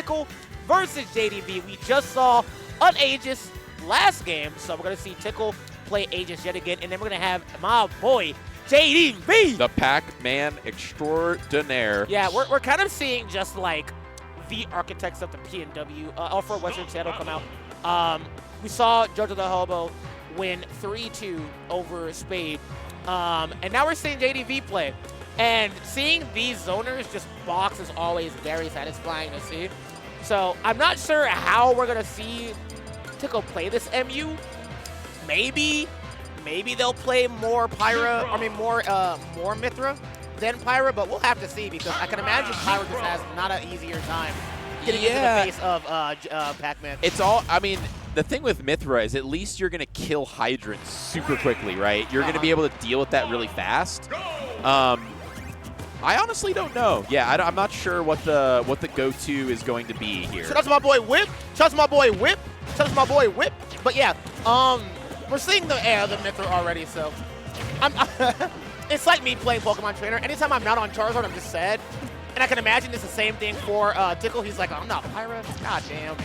Tickle versus JDV. We just saw an Aegis last game, so we're going to see Tickle play Aegis yet again, and then we're going to have my boy, JDV. The Pac-Man extraordinaire. Yeah, we're kind of seeing just like the architects of the PNW, for Western Seattle come out. We saw Jojo the Hobo win 3-2 over Spade, and now we're seeing JDV play. And seeing these zoners just box is always very satisfying to see. So I'm not sure how we're going to see Tickle play this MU. Maybe they'll play more Pyra, more Mythra than Pyra, but we'll have to see because I can imagine Pyra just has not an easier time getting into the face of Pac-Man. It's all, I mean, the thing with Mythra is at least you're going to kill hydrants super quickly, right? You're going to be able to deal with that really fast. I honestly don't know. Yeah, I'm not sure what the go-to is going to be here. Shout out to my boy Whip. Shout out to my boy Whip. Shout out to my boy Whip. But yeah, we're seeing the Mythra already, so it's like me playing Pokemon Trainer. Anytime I'm not on Charizard, I'm just sad. And I can imagine it's the same thing for Tickle. He's like, oh, I'm not Pyra. God damn.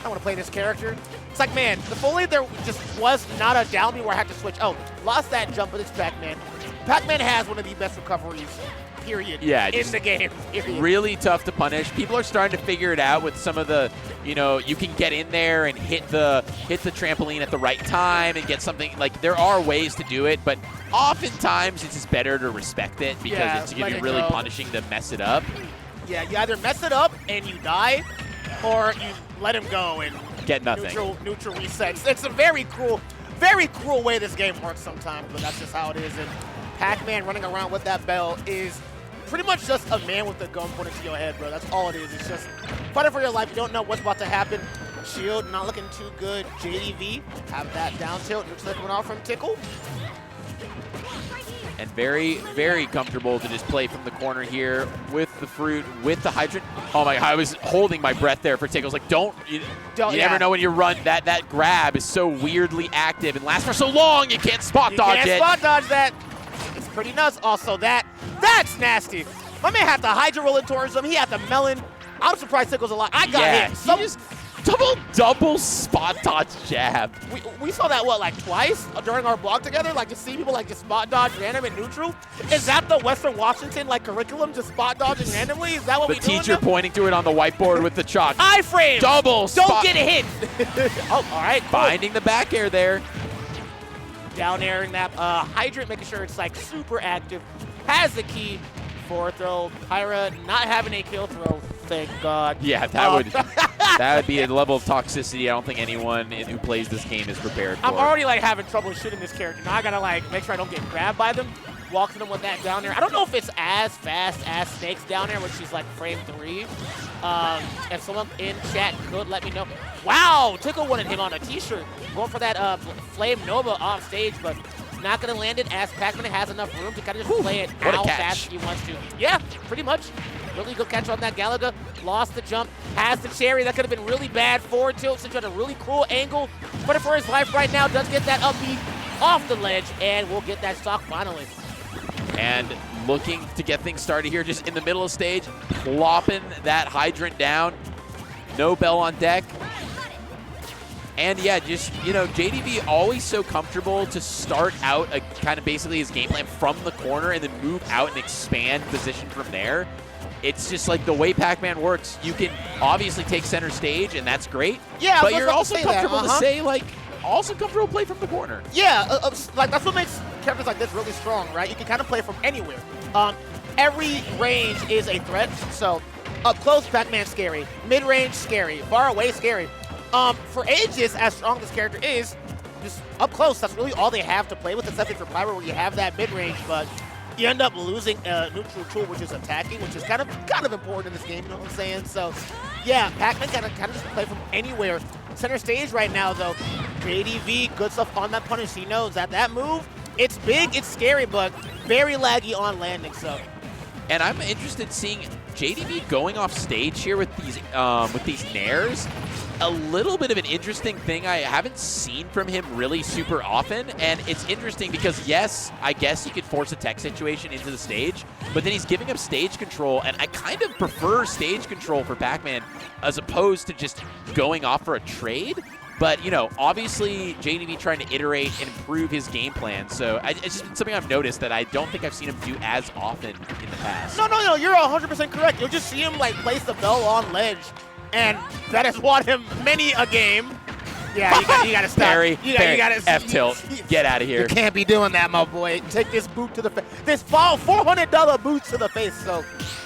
I want to play this character. It's like, man, if only there just was not a down B where I had to switch. Oh, lost that jump, but it's Pac-Man. Pac-Man has one of the best recoveries, period, in the game. Period. Really tough to punish. People are starting to figure it out with some of the, you can get in there and hit the trampoline at the right time and get something. Like, there are ways to do it, but oftentimes it's just better to respect it because it's going to be really punishing to mess it up. Yeah, you either mess it up and you die, or you let him go and get nothing. Neutral resets. It's a very cruel way this game works sometimes, but that's just how it is. And Pac-Man running around with that bell is pretty much just a man with a gun pointed to your head, bro. That's all it is. It's just fighting for your life. You don't know what's about to happen. Shield not looking too good. JDV have that down tilt. Neutral coming off from Tickle. And very, very comfortable to just play from the corner here with the fruit, with the hydrant. Oh my God, I was holding my breath there for Tickle. I was like, you never know when you run. That grab is so weirdly active and lasts for so long, you can't spot dodge it. You can't spot dodge that. It's pretty nuts. Also, that's nasty. My man had the Hydra rolling towards him. He had the melon. I'm surprised Tickle's alive. I got him. He just double spot dodge jab. We saw that, what, like twice during our blog together? Like, to see people, like, just spot dodge random and neutral? Is that the Western Washington, like, curriculum, just spot dodging randomly? Is that what we do? The teacher pointing to it on the whiteboard with the chalk. I-frame! Double Don't spot. get hit! Oh, all right, cool. Finding the back air there. Down airing that hydrant, making sure it's, like, super active. Has the key. Forward throw. Pyra not having a kill throw. Thank God. Yeah, that would be a level of toxicity I don't think anyone who plays this game is prepared for. I'm already like having trouble shooting this character. Now I gotta like make sure I don't get grabbed by them. Walking them with that down there. I don't know if it's as fast as Snake's down there, which is like frame 3. If someone in chat could let me know. Wow, Tickle wanted him on a t-shirt. Going for that Flame Nova off stage, but not going to land it as Pac-Man has enough room to kind of just play it how fast he wants to. Yeah, pretty much. Really good catch on that Galaga. Lost the jump. Has the cherry. That could have been really bad forward tilt since you had a really cool angle. But for his life right now, does get that up B off the ledge, and we'll get that stock finally. And looking to get things started here just in the middle of stage. Plopping that hydrant down. No bell on deck. And yeah, just, JDV always so comfortable to start out kind of basically his game plan from the corner and then move out and expand position from there. It's just like the way Pac-Man works. You can obviously take center stage, and that's great. Yeah, but you're also comfortable to say, like, also comfortable to play from the corner. Yeah, like that's what makes characters like this really strong, right? You can kind of play from anywhere. Every range is a threat, so up close, Pac-Man scary. Mid-range, scary. Far away, scary. For Aegis, as strong as this character is, just up close, that's really all they have to play with, except for Pyra, where you have that mid-range, but you end up losing a neutral tool, which is attacking, which is kind of important in this game, you know what I'm saying? So, yeah, Pac-Man kind of just play from anywhere. Center stage right now, though, JDV, good stuff on that punish. He knows that move, it's big, it's scary, but very laggy on landing, so. And I'm interested in seeing JDV going off stage here with these nairs, a little bit of an interesting thing I haven't seen from him really super often. And it's interesting because, yes, I guess you could force a tech situation into the stage, but then he's giving up stage control, and I kind of prefer stage control for Pac-Man as opposed to just going off for a trade. But, you know, obviously JDV trying to iterate and improve his game plan. So it's just something I've noticed that I don't think I've seen him do as often in the past. No, you're 100% correct. You'll just see him, like, place the bell on ledge, and that has won him many a game. Yeah, you gotta stop. Barry, you gotta F-tilt. Get out of here. You can't be doing that, my boy. Take this boot to the face. This $400 boot to the face. So,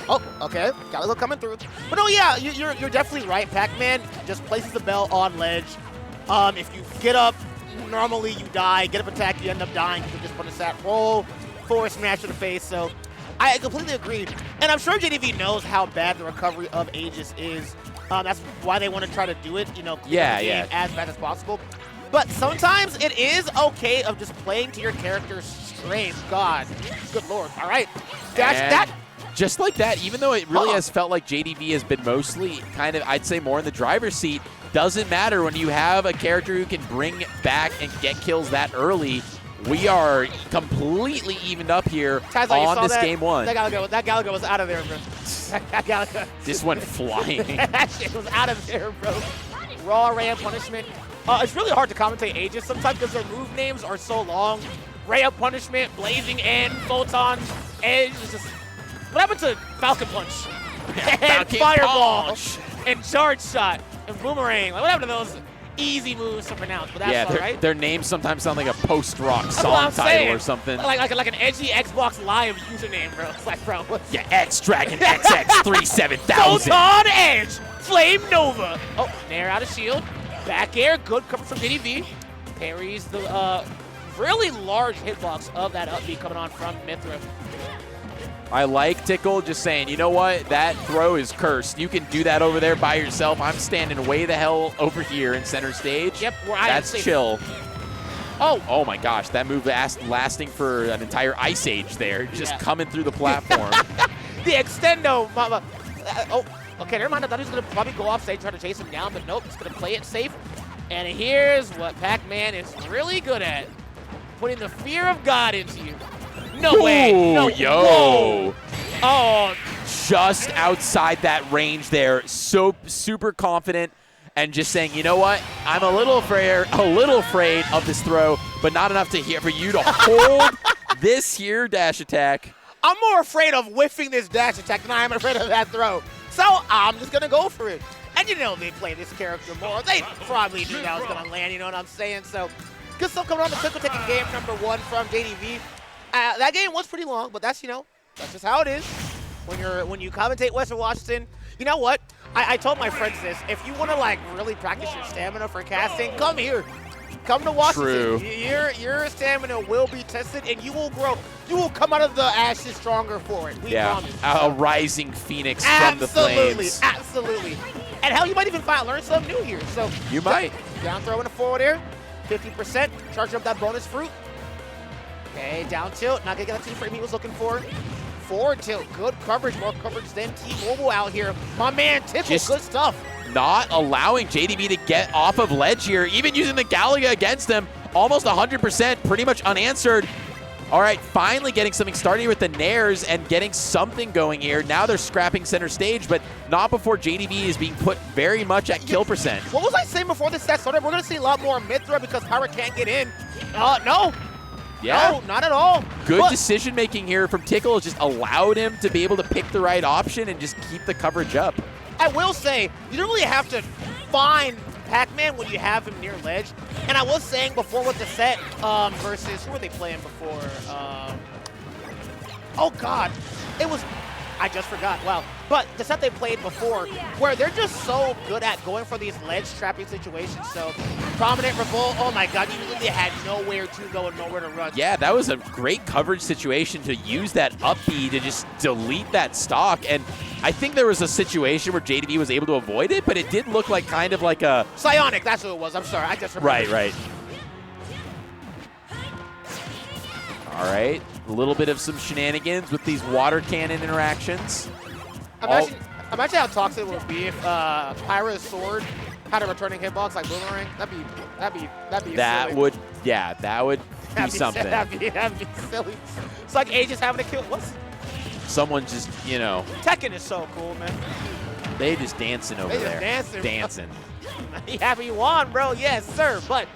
oh, okay, got a little coming through. But no, yeah, you're definitely right. Pac-Man just places the bell on ledge. If you get up, normally you die. Get up attack, you end up dying because you just put a sat roll, forward smash to the face. So I completely agree. And I'm sure JDV knows how bad the recovery of Aegis is. That's why they want to try to do it, you know, clear the game as bad as possible. But sometimes it is okay of just playing to your character's strength. God, good Lord. All right, dash that. Just like that, even though it really has felt like JDV has been mostly kind of, I'd say, more in the driver's seat, doesn't matter when you have a character who can bring back and get kills that early. We are completely evened up here on this game one. That Galaga was out of there, bro. That Galaga. This went flying. That shit was out of there, bro. Raw Ray of Punishment. It's really hard to commentate Aegis sometimes because their move names are so long. Ray of Punishment, Blazing End, Photon, Edge. Just, what happened to Falcon Punch? And Fireball. And Charge Shot. And Boomerang. Like, what happened to those easy moves to pronounce? But that's all right. Their names sometimes sound like a post-rock song title or something. Like an edgy Xbox Live username, bro. It's like, bro. Yeah, X-Dragon XX37000. Photon Edge. Flame Nova. Oh, Nair out of shield. Back air. Good cover from JDV. Parries the really large hitbox of that up B coming on from Mythra. I like Tickle just saying, you know what, that throw is cursed. You can do that over there by yourself. I'm standing way the hell over here in center stage. Yep, that's chill. Oh my gosh, that move lasting for an entire Ice Age there, just coming through the platform. The extendo, mama. Okay, never mind. I thought he was going to probably go off stage, try to chase him down, but nope, just going to play it safe. And here's what Pac-Man is really good at, putting the fear of God into you. No way. No. Yo. Whoa. Oh. Just outside that range there. So super confident and just saying, you know what? I'm a little afraid of this throw, but not enough to for you to hold this here dash attack. I'm more afraid of whiffing this dash attack than I am afraid of that throw. So I'm just going to go for it. And you know they play this character more. They probably knew that was going to land, you know what I'm saying? So good stuff coming on the Tickle taking game number 1 from JDV. That game was pretty long, but that's, you know, that's just how it is. When you commentate Western Washington, you know what? I told my friends this. If you want to, like, really practice your stamina for casting, come here. Come to Washington. True. Your stamina will be tested, and you will grow. You will come out of the ashes stronger for it. We promise. A rising phoenix from the flames. Absolutely. And hell, you might even learn something new here. So you might. Down throw in a forward air, 50%. Charge up that bonus fruit. Okay, down tilt. Not going to get that T-frame he was looking for. Forward tilt. Good coverage. More coverage than T-Mobile out here. My man, Tickle. Good stuff. Not allowing JDV to get off of ledge here. Even using the Galaga against them. Almost 100%. Pretty much unanswered. All right, finally getting something started with the Nairs and getting something going here. Now they're scrapping center stage, but not before JDV is being put very much at kill percent. What was I saying before this set started? We're going to see a lot more Mythra because Pyra can't get in. No. Yeah. No, not at all. Good decision making here from Tickle. Just allowed him to be able to pick the right option and just keep the coverage up. I will say, you don't really have to find Pac-Man when you have him near ledge. And I was saying before with the set versus, who were they playing before? Oh, God. It was, I just forgot. Wow. But the set they played before, where they're just so good at going for these ledge trapping situations. So, prominent revolt, oh my God, you literally had nowhere to go and nowhere to run. Yeah, that was a great coverage situation to use that up B to just delete that stock. And I think there was a situation where JDV was able to avoid it, but it did look like kind of like a... Psionic, that's who it was. I'm sorry, I just remembered. Right. All right, a little bit of some shenanigans with these water cannon interactions. Imagine how toxic it would be if Pyra's sword had a returning hitbox like Boomerang. That'd be silly. That would be something. That'd be silly. It's like Aegis having to kill. What's someone just, you know. Tekken is so cool, man. They just dancing over there. Dancing. You happy you won, bro? Yes, sir. But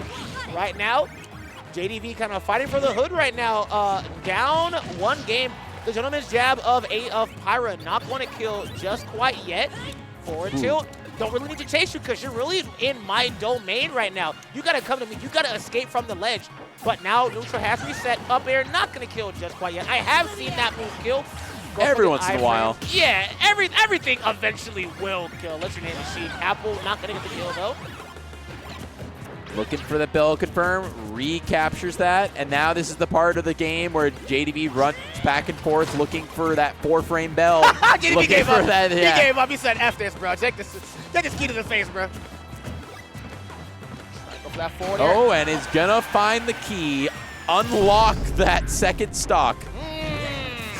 right now, JDV kind of fighting for the hood right now. Down one game. The gentleman's jab of Pyra not going to kill just quite yet. Forward tilt. Don't really need to chase you because you're really in my domain right now. You got to come to me. You got to escape from the ledge. But now neutral has reset. Up air, not going to kill just quite yet. I have seen that move kill. Every once in a while. Yeah, everything eventually will kill. Let's your name machine. Apple not going to get the kill though. Looking for the bell confirm, recaptures that, and now this is the part of the game where JDV runs back and forth looking for that 4-frame bell. JDV gave up. He gave up. He said, F this, bro. Take this key to the face, bro. Go for that forward air. Oh, and is going to find the key, unlock that second stock.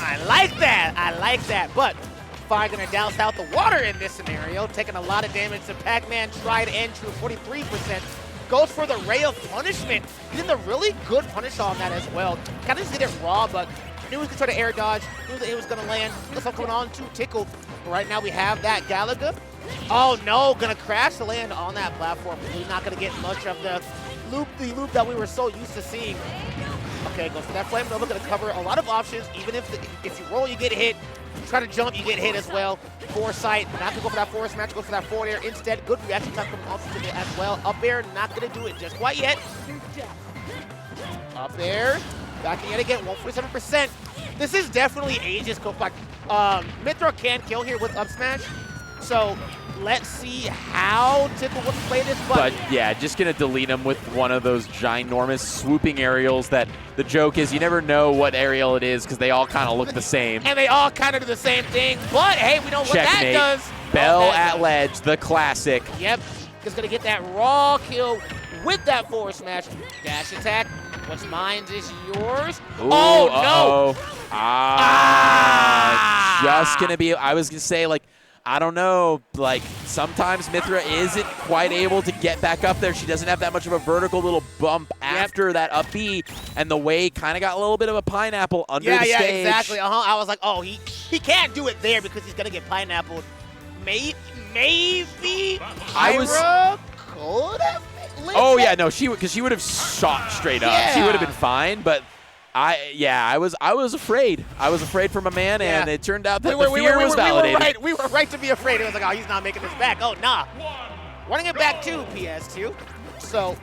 I like that. But Fire going to douse out the water in this scenario, taking a lot of damage to Pac-Man. Tried and true, 43%. Goes for the Ray of Punishment. He did a really good punish on that as well. Kind of just did it raw, but knew he was going to try to air dodge. Knew that it was going to land. Looks like going on to Tickle. Right now we have that Galaga. Oh no, going to crash the land on that platform. We're not going to get much of the loop that we were so used to seeing. Okay, goes for that Flame Nova. Going to cover a lot of options. Even if you roll, you get hit. You try to jump, you get hit as well. Foresight, not going to go for that forward smash, go for that forward air. Instead, good reaction time coming also to it as well. Up air, not going to do it just quite yet. Up air, backing yet again, 147%. This is definitely Aegis. Like, Mythra can kill here with up smash. So let's see how Tickle wants to play this. But yeah, just going to delete him with one of those ginormous swooping aerials that the joke is you never know what aerial it is because they all kind of look the same. And they all kind of do the same thing. But hey, we know what that does. Bell at ledge, the classic. Yep, just going to get that raw kill with that forward smash. Dash attack. What's mine is yours. Ooh, oh, no. Just going to be, I was going to say, like, I don't know, like sometimes Mythra isn't quite able to get back up there. She doesn't have that much of a vertical little bump after that up B, and the way kind of got a little bit of a pineapple under the stage. Yeah, exactly. I was like, oh, he can't do it there because he's going to get pineappled. Maybe Pyra could have. Oh, yeah, no, because she would have shot straight up. She would have been fine, but I was afraid. I was afraid for my man, and it turned out that the fear was validated. We were right to be afraid. It was like, oh, he's not making this back. Oh, nah. Running it back to PS2. So,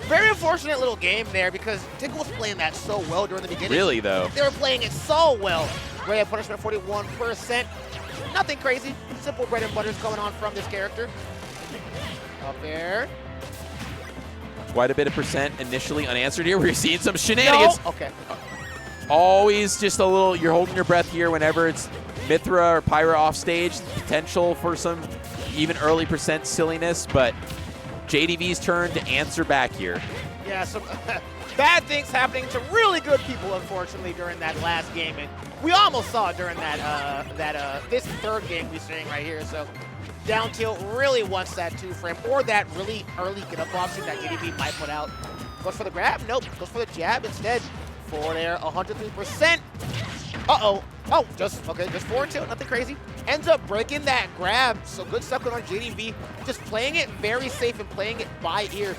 very unfortunate little game there because Tickle was playing that so well during the beginning. Really, though? They were playing it so well. Ray of Punishment, 41%. Nothing crazy. Simple bread and butters going on from this character. Up there. Quite a bit of percent initially unanswered here. We're seeing some shenanigans. No. Okay. Always just a little, you're holding your breath here whenever it's Mythra or Pyra off stage. Potential for some even early percent silliness, but JDV's turn to answer back here. Yeah, some bad things happening to really good people, unfortunately, during that last game. And we almost saw it during this third game we're seeing right here. So down tilt really wants that 2-frame or that really early get-up option that JDV might put out. Goes for the grab? Nope. Goes for the jab instead. Forward air, 103%. Uh-oh. Oh, just forward tilt, nothing crazy. Ends up breaking that grab. So good stuff going on JDV. Just playing it very safe and playing it by ear.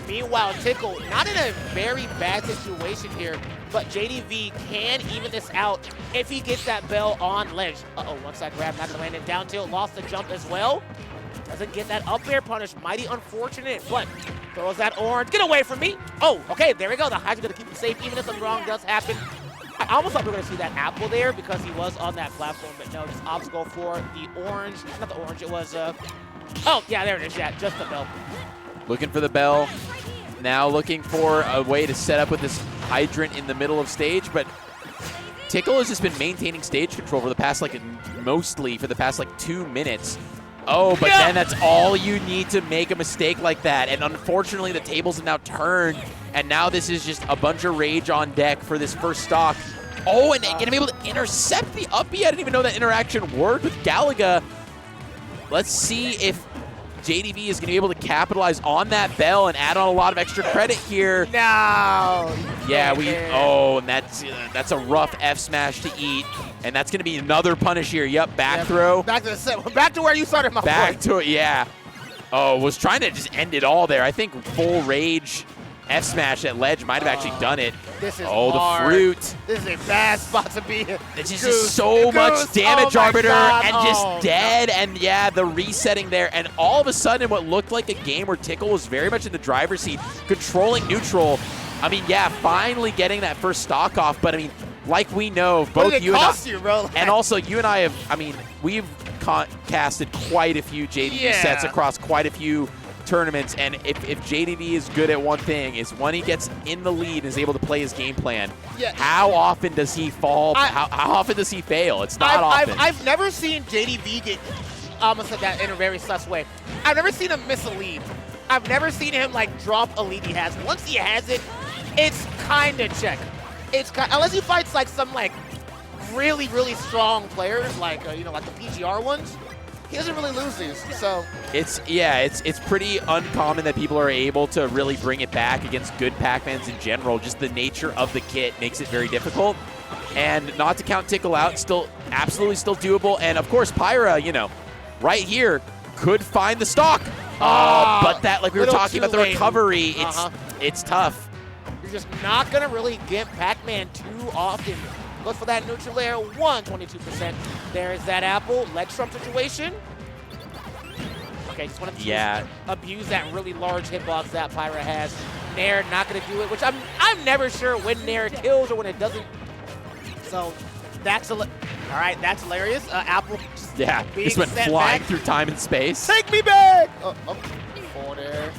Meanwhile, Tickle, not in a very bad situation here, but JDV can even this out if he gets that bell on ledge. Uh-oh, once that grab, not gonna land it. Down tilt, lost the jump as well. Doesn't get that up air punish. Mighty unfortunate, but throws that orange. Get away from me. Oh, okay, there we go. The Hydra's gonna keep him safe even if something wrong does happen. I almost thought we were gonna see that apple there because he was on that platform, but no, just opts go for the orange. Not the orange, it was, oh, yeah, there it is, yeah, just the bell. Looking for the bell. Now looking for a way to set up with this hydrant in the middle of stage, but Tickle has just been maintaining stage control for the past, mostly for the past, 2 minutes. Oh, but then that's all you need to make a mistake like that. And unfortunately, the tables have now turned, and now this is just a bunch of rage on deck for this first stock. Oh, and gonna be able to intercept the up B. I didn't even know that interaction worked with Galaga. Let's see if JDV is going to be able to capitalize on that bell and add on a lot of extra credit here. No. Yeah, and that's a rough F smash to eat, and that's going to be another punish here. Yep, back throw. Back to where you started, my boy. Back to it, yeah. Oh, was trying to just end it all there. I think full rage F smash at ledge might have actually done it. This is hard. The fruit. This is a bad spot to be in. It's just so much damage arbiter and just Oh, dead. And yeah, the resetting there. And all of a sudden, what looked like a game where Tickle was very much in the driver's seat, controlling neutral. I mean, yeah, finally getting that first stock off. But I mean, like we know, both you and I, bro? and also you and I have, I mean, we've casted quite a few JDV sets across quite a few tournaments, and if JDV is good at one thing, is when he gets in the lead and is able to play his game plan. Yeah. How often does he fall? How often does he fail? It's not often. I've never seen JDV get, I almost said that in a very sus way. I've never seen him miss a lead. I've never seen him like drop a lead he has. Once he has it, it's kind of check. Unless he fights like some like really, really strong players, like like the PGR ones. He doesn't really lose these, so. It's pretty uncommon that people are able to really bring it back against good Pac-Mans in general. Just the nature of the kit makes it very difficult. And not to count Tickle out, absolutely still doable. And of course, Pyra, right here, could find the stock. But that, like we were talking about the recovery, it's tough. You're just not gonna really get Pac-Man too often. Goes for that neutral air, 122%. There's that apple, ledge trump situation. Okay, just want to abuse that really large hitbox that Pyra has. Nair not gonna do it, which I'm never sure when Nair kills or when it doesn't. So that's all right. That's hilarious. Apple. Just went flying through time and space. Take me back. Forward air.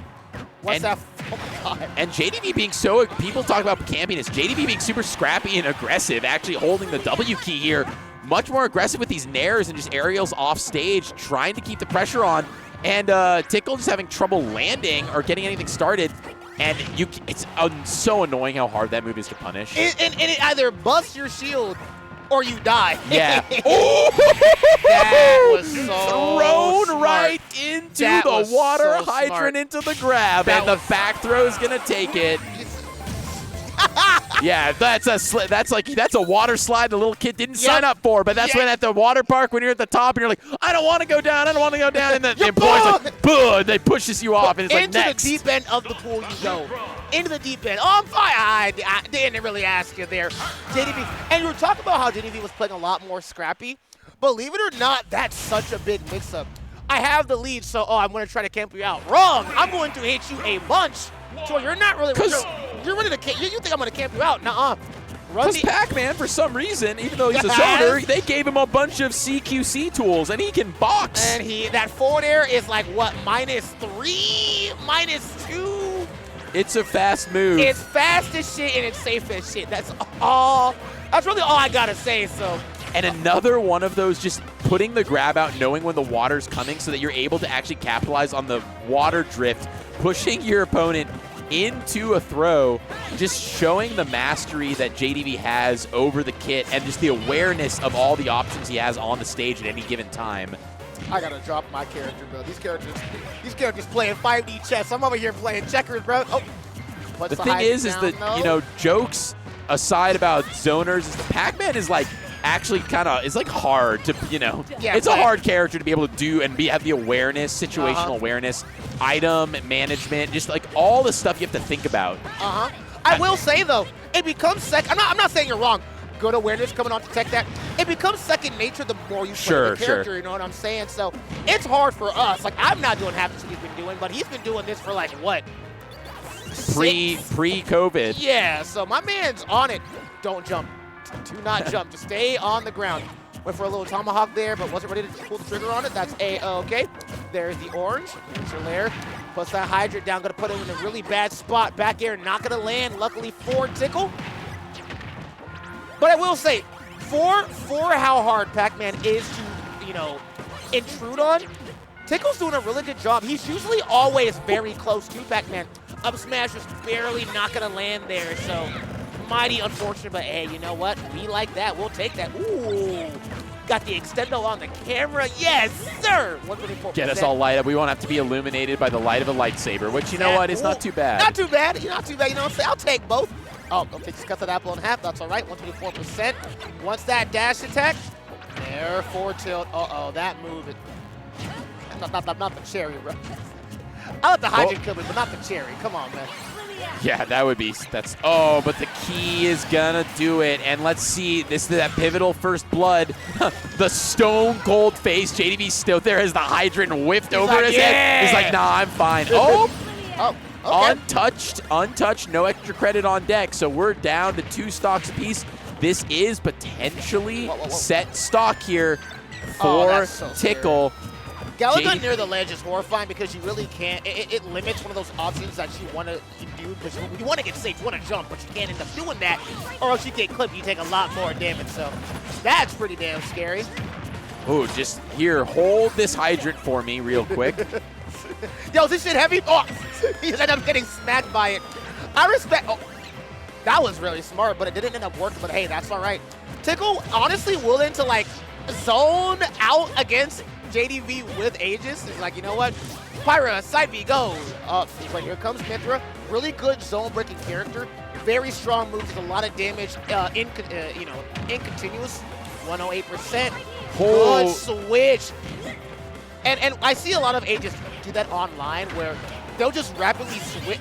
What's that? Oh my God. And JDV being so, people talk about campiness. JDV being super scrappy and aggressive, actually holding the W key here. Much more aggressive with these nairs and just aerials off stage, trying to keep the pressure on. And Tickle just having trouble landing or getting anything started. And it's so annoying how hard that move is to punish. And it either busts your shield or you die. Yeah. That was so thrown smart. right into the water hydrant into the grab, and the back throw is gonna take it. Yeah, that's a water slide the little kid didn't sign up for, but that's when at the water park when you're at the top and you're like, I don't want to go down, and the employee's like, boo, they pushes you off, and it's like, next. Into the deep end of the pool you go. Into the deep end. Oh, I'm fine. I didn't really ask you there. JDV, and you were talking about how JDV was playing a lot more scrappy. Believe it or not, that's such a big mix-up. I have the lead, so I'm going to try to camp you out. Wrong. I'm going to hit you a bunch. So you're not really. You're ready to. You think I'm going to camp you out? Nuh-uh. Because Pac-Man, for some reason, even though he's a zoner, they gave him a bunch of CQC tools, and he can box. And that forward air is like, what, -3, -2? It's a fast move. It's fast as shit, and it's safe as shit. That's all. That's really all I got to say, so. And another one of those, just putting the grab out, knowing when the water's coming so that you're able to actually capitalize on the water drift, pushing your opponent into a throw, just showing the mastery that JDV has over the kit and just the awareness of all the options he has on the stage at any given time. I gotta drop my character, bro. These characters playing 5D chess. I'm over here playing checkers, bro. Oh, the thing is that, jokes aside about zoners, is the Pac-Man is like, actually kind of, it's like hard to, it's a hard character to be able to do and have the awareness, situational awareness, item management, just like all the stuff you have to think about. I will say though, it becomes second. I'm not saying you're wrong. Good awareness coming on to tech that. It becomes second nature the more you play the character. You know what I'm saying? So it's hard for us. Like I'm not doing half the shit he's been doing, but he's been doing this for like what? Pre-COVID. Yeah. So my man's on it. Don't jump. Do not jump. Just stay on the ground. Went for a little tomahawk there, but wasn't ready to pull the trigger on it. That's A-okay. There's the orange. Neutral air. Puts that hydrant down. Going to put him in a really bad spot. Back air not going to land. Luckily for Tickle. But I will say, for how hard Pac-Man is to, intrude on, Tickle's doing a really good job. He's usually always very close to Pac-Man. Up smash is barely not going to land there, so mighty unfortunate, but hey, you know what? We like that. We'll take that. Ooh. Got the extendo on the camera. Yes, sir. 124%. Get us all light up. We won't have to be illuminated by the light of a lightsaber, which, you know what, is not too bad. Not too bad. Not too bad. You know what I'm saying? I'll take both. Oh, okay, just cut that apple in half. That's all right. 124%. Once that dash attack, there, forward tilt. Uh-oh, that move. Not the cherry, bro. I let the hydrant kill me, but not the cherry. Come on, man. Yeah, that would be, oh, but the key is gonna do it. And let's see, this is that pivotal first blood. The stone cold face, JDV still there as the hydrant whiffed over his head. He's like, nah, I'm fine. Oh, okay. Untouched, no extra credit on deck. So we're down to 2 stocks apiece. This is potentially set stock here for Tickle. Gallagher near the ledge is horrifying because you really can't. It limits one of those options that you want to do because you want to get safe, you want to jump, but you can't end up doing that, or else you get clipped. You take a lot more damage. So that's pretty damn scary. Oh, just here, hold this hydrant for me real quick. Yo, this shit heavy. Oh, he ended up getting smacked by it. I respect. Oh, that was really smart, but it didn't end up working. But hey, that's all right. Tickle honestly willing to like zone out against JDV with Aegis. Is like, you know what? Pyra, side B, go. But here comes Mythra. Really good zone breaking character. Very strong moves, a lot of damage in continuous. 108%. Good switch. And I see a lot of Aegis do that online where they'll just rapidly switch.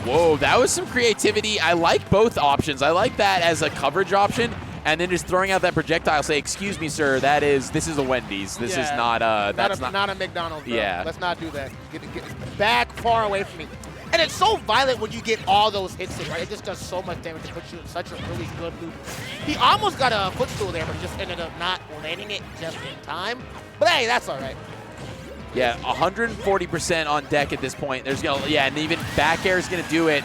Whoa, that was some creativity. I like both options. I like that as a coverage option. And then just throwing out that projectile, say, "Excuse me, sir, this is a Wendy's. This is not a not a McDonald's. Bro. Yeah, let's not do that. Get back, far away from me." And it's so violent when you get all those hits in, right? It just does so much damage to put you in such a really good loop. He almost got a footstool there, but just ended up not landing it just in time. But hey, that's all right. Yeah, 140% on deck at this point. There's and even back air is gonna do it.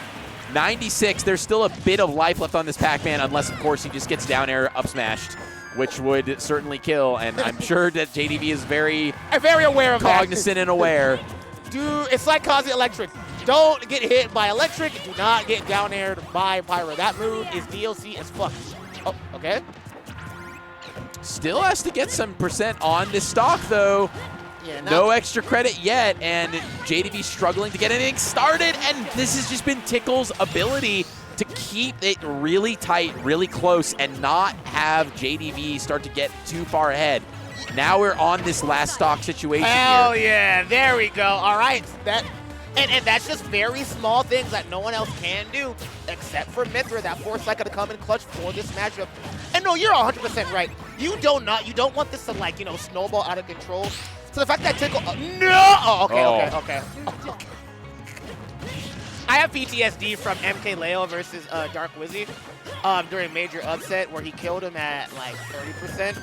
96, there's still a bit of life left on this Pac-Man, unless, of course, he just gets down air up smashed, which would certainly kill. And I'm sure that JDV is very aware of cognizant and aware. Dude, it's like causing electric. Don't get hit by electric. Do not get down aired by Pyra. That move is DLC as fuck. Oh, okay. Still has to get some percent on this stock, though. Yeah, no extra credit yet, and JDV struggling to get anything started, and this has just been Tickle's ability to keep it really tight, really close, and not have JDV start to get too far ahead. Now we're on this last stock situation Hell yeah, there we go. All right, and that's just very small things that no one else can do, except for Mythra, that foresight to come in clutch for this matchup. And no, you're 100% right. You don't want this to, like, you know, snowball out of control. So the fact that Tickle, no! Oh, okay. I have PTSD from MK Leo versus Dark Wizzy during Major Upset where he killed him at like 30%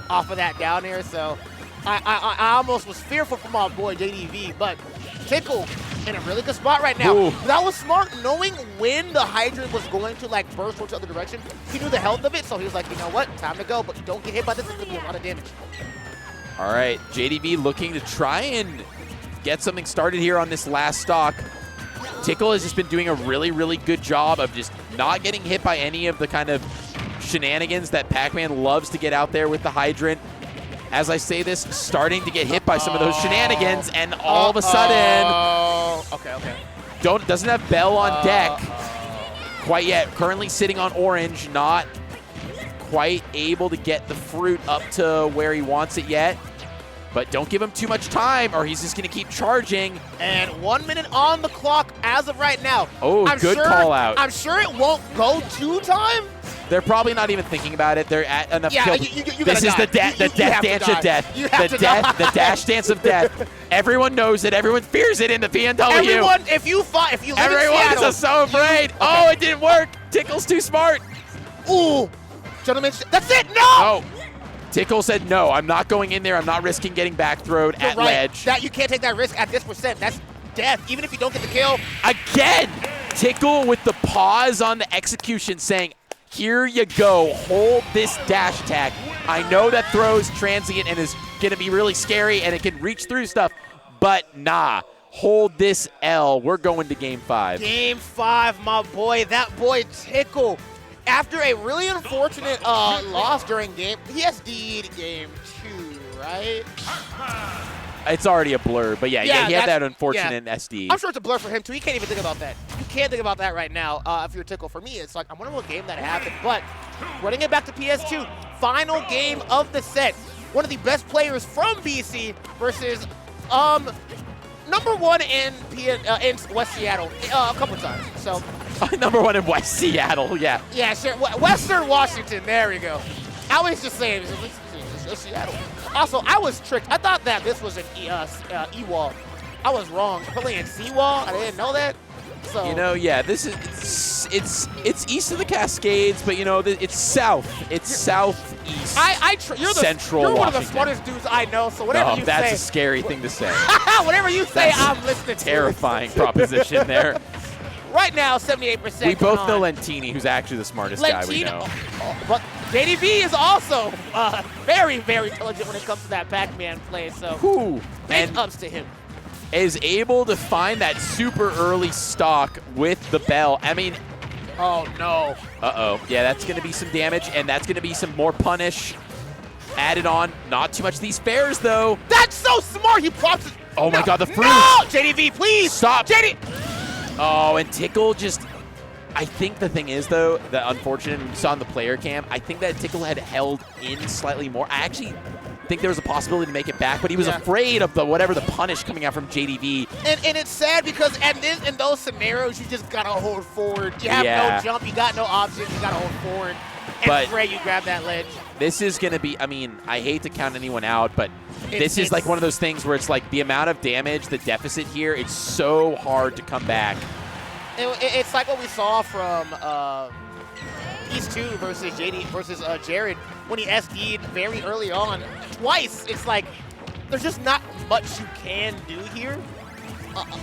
off of that down air. So I almost was fearful for my boy JDV, but Tickle in a really good spot right now. Ooh. That was smart, knowing when the hydrant was going to like burst towards the other direction. He knew the health of it, so he was like, you know what, time to go, but don't get hit by this. It's gonna be a lot of damage. All right, JDV looking to try and get something started here on this last stock. Tickle has just been doing a really, really good job of just not getting hit by any of the kind of shenanigans that Pac-Man loves to get out there with the hydrant. As I say this, starting to get hit by some of those shenanigans, and all of a sudden, doesn't have Bell on deck quite yet. Currently sitting on orange, not quite able to get the fruit up to where he wants it yet. But don't give him too much time, or he's just going to keep charging. And 1 minute on the clock as of right now. Oh, good call out. I'm sure it won't go to time. They're probably not even thinking about it. They're at enough kill. This is the death dance of death. The dash dance of death. Everyone knows it. Everyone fears it in the PNW. Everyone, if you live in Seattle, everyone's so afraid. Okay. Oh, it didn't work. Tickle's too smart. Ooh, gentlemen, that's it. No. Oh. Tickle said, no, I'm not going in there. I'm not risking getting back throwed at ledge. You can't take that risk at this percent. That's death, even if you don't get the kill. Again, Tickle with the pause on the execution saying, here you go, hold this dash attack. I know that throw's transient and is going to be really scary and it can reach through stuff, but nah, hold this L. We're going to Game 5. Game 5, my boy. That boy Tickle after a really unfortunate loss during game, he SD'd game 2, right? It's already a blur, but yeah, he had that unfortunate SD. I'm sure it's a blur for him too. He can't even think about that. You can't think about that right now if you're Tickle. For me, it's like, I wonder what game that happened. But running it back to PS2, final game of the set. One of the best players from BC versus #1 in West Seattle a couple times. So #1 in West Seattle, yeah. Yeah, sure. Western Washington. There we go. I was just saying, it's Seattle. Also, I was tricked. I thought that this was an E-wall. I was wrong. Apparently in C-wall. I didn't know that. So you know, yeah, this is it's east of the Cascades, but you know, it's south. It's southeast. You're Central You're one of Washington. the smartest dudes I know. So whatever you that's say, a scary thing to say. whatever you say, That's I'm listening to. Terrifying proposition there. Right now, 78%. We both know Lentini, who's actually the smartest guy we know. But JDV is also very, very intelligent when it comes to that Pac-Man play. So big ups to him. Is able to find that super early stock with the bell. I mean, oh no. Uh-oh. Yeah, that's going to be some damage, and that's going to be some more punish added on. Not too much these spares, though. That's so smart. He props it. Oh my God, the fruit. No, JDV, please. Stop. JD. Oh, and Tickle just, I think the thing is, though, the unfortunate, we saw in the player cam, I think that Tickle had held in slightly more. I actually think there was a possibility to make it back, but he was afraid of whatever the punish coming out from JDV. And it's sad because in those scenarios, you just got to hold forward. You have no jump. You got no options. You got to hold forward. And pray you grab that ledge. This is going to be, I mean, I hate to count anyone out, but this is like one of those things where it's like the amount of damage, the deficit here, it's so hard to come back. It's like what we saw from East 2 versus Jared when he SD'd very early on. Twice, it's like there's just not much you can do here.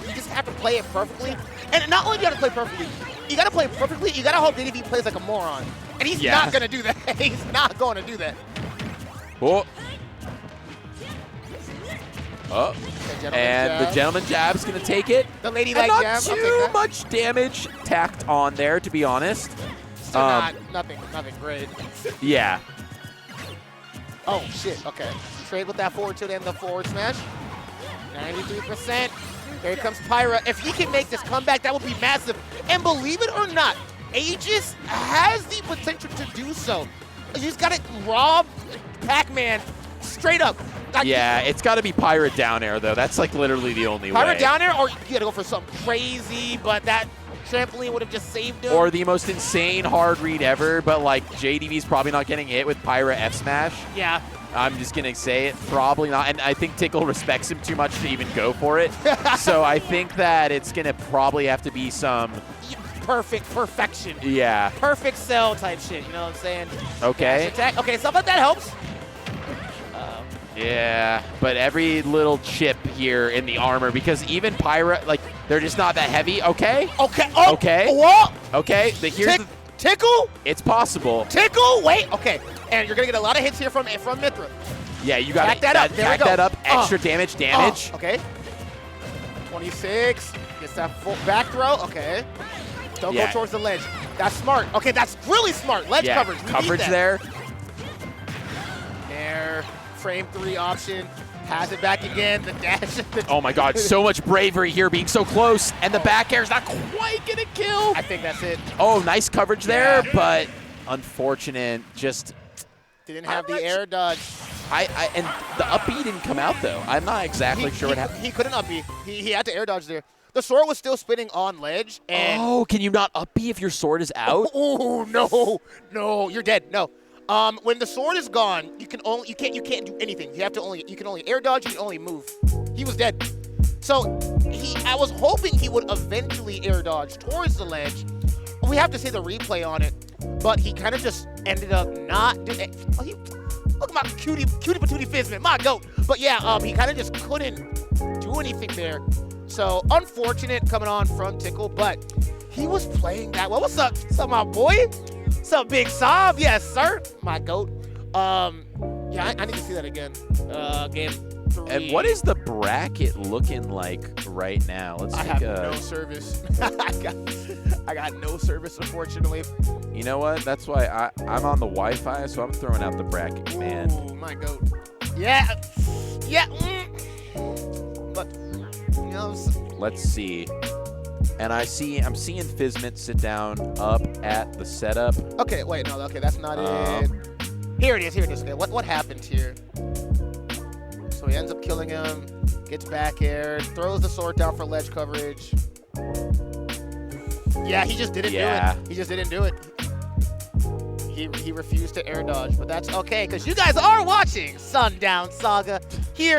You just have to play it perfectly. And not only do you have to play perfectly, you got to play perfectly, you got to hope JDV plays like a moron. And he's not going to do that. He's not going to do that. Oh. Oh. And the gentleman jab's going to take it. The ladylike jab. Not too much damage tacked on there, to be honest. Still nothing great. Yeah. Oh, shit. Okay. Trade with that forward tilt and the forward smash. 93%. Here comes Pyra. If he can make this comeback, that would be massive. And believe it or not, Aegis has the potential to do so. You just got to rob Pac-Man straight up. Yeah, it's got to be Pyra down air, though. That's like literally the only way. Pyra down air, or you got to go for something crazy, but that trampoline would have just saved him. Or the most insane hard read ever, but like JDV's probably not getting hit with Pyra F smash. Yeah. I'm just going to say it, probably not. And I think Tickle respects him too much to even go for it. So I think that it's going to probably have to be some perfection. Yeah. Perfect cell type shit, you know what I'm saying? Okay. Okay, stuff like that helps. Yeah, but every little chip here in the armor, because even Pyra, like, they're just not that heavy. Okay. Okay. Oh, okay. What? Okay. Tickle? It's possible. Tickle? Wait. Okay. And you're going to get a lot of hits here from Mythra. Yeah, you got to back that up. There we go. that up. Extra damage. Okay. 26. Gets that full back throw. Okay. Don't go towards the ledge. That's smart. Okay, that's really smart. Ledge coverage. Coverage there. There. Frame 3 option. Has it back again. The dash. Oh my God, so much bravery here, being so close. And the back air is not quite going to kill. I think that's it. Oh, nice coverage there, but unfortunate. Just didn't have the air dodge. And the up B didn't come out, though. I'm not exactly sure what happened. He couldn't up B. He had to air dodge there. The sword was still spinning on ledge. And can you not up B if your sword is out? Oh, no, you're dead. No. When the sword is gone, you can't do anything. You can only air dodge, you can only move. He was dead. So I was hoping he would eventually air dodge towards the ledge. We have to see the replay on it, but he kind of just ended up not doing it. Look at my cutie patootie Fizman, my goat. But yeah, he kind of just couldn't do anything there. So unfortunate coming on from Tickle, but he was playing that well. What's up? What's up, my boy? What's up, Big Sob? Yes, sir. My goat. Yeah, I need to see that again. Game. 3. And what is the bracket looking like right now? Let's I take have no service. I got no service, unfortunately. You know what? That's why I'm on the Wi-Fi, so I'm throwing out the bracket, man. Ooh, my goat. Yeah. Yeah. But, you know, Let's see. And I'm seeing Fizmit sit down up at the setup. okay, wait, no, okay, that's not it. Here it is, here it is. Okay, what happened here? So he ends up killing him, gets back air, throws the sword down for ledge coverage. Yeah, he just didn't do it. He just didn't do it. He refused to air dodge, but that's okay, because you guys are watching Sundown Saga here.